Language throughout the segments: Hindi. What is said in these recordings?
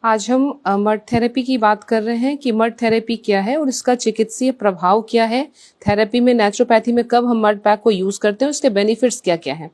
आज हम मड थेरेपी की बात कर रहे हैं कि मड थेरेपी क्या है और इसका चिकित्सीय प्रभाव क्या है। थेरेपी में, नेचुरोपैथी में कब हम मड पैक को यूज करते हैं, उसके बेनिफिट्स क्या क्या हैं।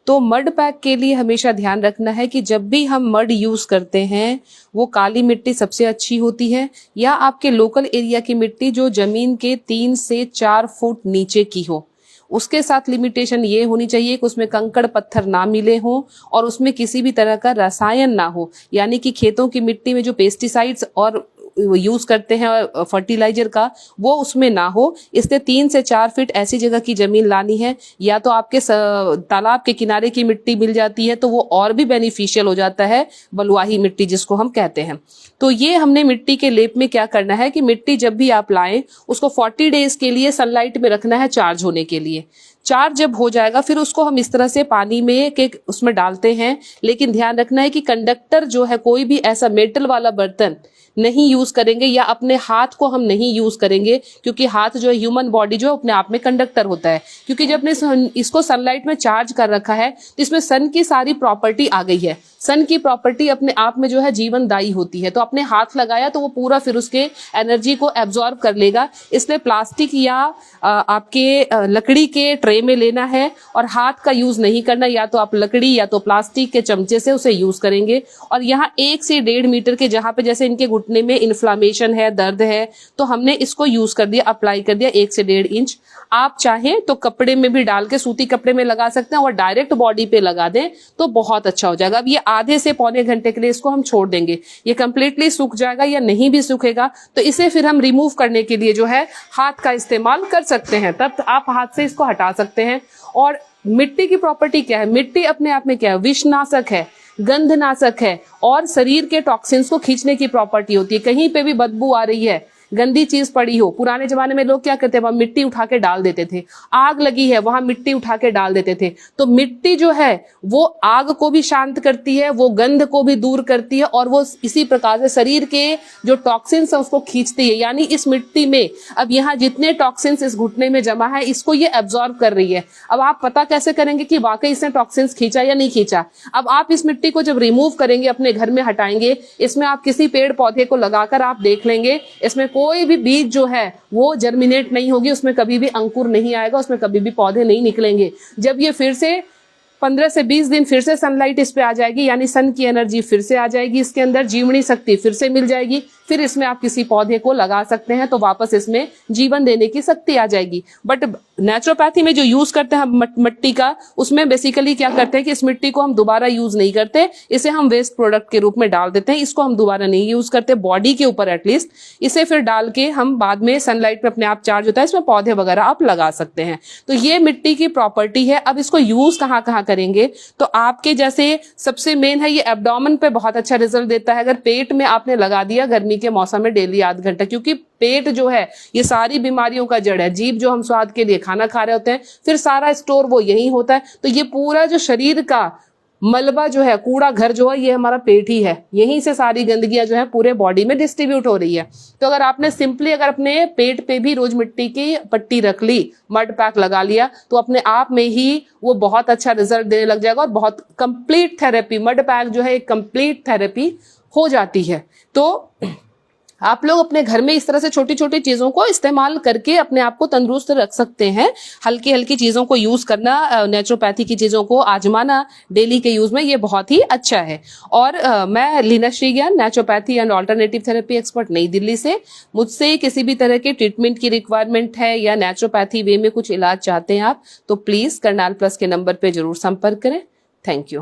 तो मड पैक के लिए हमेशा ध्यान रखना है कि जब भी हम मड यूज करते हैं वो काली मिट्टी सबसे अच्छी होती है, या आपके लोकल एरिया की मिट्टी जो जमीन के 3 से 4 फुट नीचे की हो। उसके साथ लिमिटेशन ये होनी चाहिए कि उसमें कंकड़ पत्थर ना मिले हों और उसमें किसी भी तरह का रसायन ना हो, यानी कि खेतों की मिट्टी में जो पेस्टिसाइड्स और यूज करते हैं फर्टिलाइजर का, वो उसमें ना हो। इसलिए 3 से 4 फीट ऐसी जगह की जमीन लानी है, या तो आपके तालाब के किनारे की मिट्टी मिल जाती है तो वो और भी बेनिफिशियल हो जाता है, बलुआही मिट्टी जिसको हम कहते हैं। तो ये हमने मिट्टी के लेप में क्या करना है कि मिट्टी जब भी आप लाएं उसको 40 डेज के लिए सनलाइट में रखना है चार्ज होने के लिए। चार्ज जब हो जाएगा फिर उसको हम इस तरह से पानी में के उसमें डालते हैं, लेकिन ध्यान रखना है कि कंडक्टर जो है, कोई भी ऐसा मेटल वाला बर्तन नहीं यूज करेंगे, या अपने हाथ को हम नहीं यूज करेंगे, क्योंकि हाथ जो है, ह्यूमन बॉडी जो है, अपने आप में कंडक्टर होता है। क्योंकि जब ने इसको सनलाइट में चार्ज कर रखा है तो इसमें सन की सारी प्रॉपर्टी आ गई है। सन की प्रॉपर्टी अपने आप में जो है जीवनदायी होती है, तो अपने हाथ लगाया तो वो पूरा फिर उसके एनर्जी को एब्जॉर्ब कर लेगा। इसलिए प्लास्टिक या आपके लकड़ी के ट्रे में लेना है और हाथ का यूज नहीं करना, या तो आप लकड़ी या तो प्लास्टिक के चमचे से उसे यूज करेंगे। और यहाँ 1 से 1.5 मीटर के, जहां पे जैसे इनके घुटने में इन्फ्लामेशन है, दर्द है, तो हमने इसको यूज कर दिया, अप्लाई कर दिया 1 से 1.5 इंच। आप चाहें तो कपड़े में भी डाल के, सूती कपड़े में लगा सकते हैं और डायरेक्ट बॉडी पे लगा दें तो बहुत अच्छा हो जाएगा। अब ये आधे से पौने घंटे के लिए इसको हम छोड़ देंगे, ये कंप्लीटली सूख जाएगा, या नहीं भी सूखेगा तो इसे फिर हम रिमूव करने के लिए जो है हाथ का इस्तेमाल कर सकते हैं, तब आप हाथ से इसको हटा सकते हैं। और मिट्टी की प्रॉपर्टी क्या है, मिट्टी अपने आप में क्या है, विषनाशक है, गंधनाशक है, और शरीर के टॉक्सिन्स को खींचने की प्रॉपर्टी होती है। कहीं पे भी बदबू आ रही है, गंदी चीज पड़ी हो, पुराने जमाने में लोग क्या करते हैं, वहां मिट्टी उठा के डाल देते थे। आग लगी है, वहां मिट्टी उठा के डाल देते थे। तो मिट्टी जो है वो आग को भी शांत करती है, वो गंध को भी दूर करती है, और वो इसी प्रकार से शरीर के जो टॉक्सिन्स है उसको खींचती है। यानी इस मिट्टी में अब यहाँ जितने टॉक्सिन्स इस घुटने में जमा है, इसको ये एब्जॉर्ब कर रही है। अब आप पता कैसे करेंगे कि वाकई इसने टॉक्सिन्स खींचा या नहीं खींचा? अब आप इस मिट्टी को जब रिमूव करेंगे, अपने घर में हटाएंगे, इसमें आप किसी पेड़ पौधे को लगाकर आप देख लेंगे, इसमें कोई भी बीज जो है वो जर्मिनेट नहीं होगी, उसमें कभी भी अंकुर नहीं आएगा, उसमें कभी भी पौधे नहीं निकलेंगे। जब ये फिर से 15 से 20 दिन फिर से सनलाइट इस पे आ जाएगी, यानी सन की एनर्जी फिर से आ जाएगी, इसके अंदर जीवनी शक्ति फिर से मिल जाएगी, फिर इसमें आप किसी पौधे को लगा सकते हैं तो वापस इसमें जीवन देने की शक्ति आ जाएगी। बट नेचुरोपैथी में जो यूज करते हैं हम मिट्टी का, उसमें बेसिकली क्या करते हैं कि इस मिट्टी को हम दोबारा यूज नहीं करते, इसे हम वेस्ट प्रोडक्ट के रूप में डाल देते हैं। इसको हम दोबारा नहीं यूज करते, बॉडी के ऊपर एटलीस्ट। इसे फिर डाल के हम बाद में सनलाइट में अपने आप चार्ज होता है, इसमें पौधे वगैरह आप लगा सकते हैं। तो ये मिट्टी की प्रॉपर्टी है। अब इसको यूज कहाँ कहाँ करेंगे, तो आपके जैसे सबसे मेन है, ये एब्डोमेन पे बहुत अच्छा रिजल्ट देता है। अगर पेट में आपने लगा दिया गर्मी के मौसम में डेली आधा घंटा, क्योंकि पेट जो है ये सारी बीमारियों का जड़ है। जीभ जो हम स्वाद के लिए खाना खा रहे होते हैं, फिर सारा स्टोर वो यही होता है। तो ये पूरा जो शरीर का मलबा जो है, कूड़ा घर जो है, ये हमारा पेट ही है। यहीं से सारी गंदगियां जो है पूरे बॉडी में डिस्ट्रीब्यूट हो रही है। तो अगर आपने सिंपली अगर अपने पेट पे भी रोज मिट्टी की पट्टी रख ली, मड पैक लगा लिया, तो अपने आप में ही वो बहुत अच्छा रिजल्ट देने लग जाएगा और बहुत कंप्लीट थेरेपी, मड पैक जो है एक कंप्लीट थेरेपी हो जाती है। तो आप लोग अपने घर में इस तरह से छोटी छोटी चीजों को इस्तेमाल करके अपने आप को तंदुरुस्त रख सकते हैं। हल्की हल्की चीजों को यूज करना, नेचुरोपैथी की चीजों को आजमाना डेली के यूज में, ये बहुत ही अच्छा है। और मैं Leena Shrigyan, naturopathy and alternative therapy expert, New Delhi से। मुझसे किसी भी तरह के ट्रीटमेंट की रिक्वायरमेंट है या नेचुरोपैथी वे में कुछ इलाज चाहते हैं आप, तो प्लीज करनाल प्लस के नंबर पर जरूर संपर्क करें। Thank you.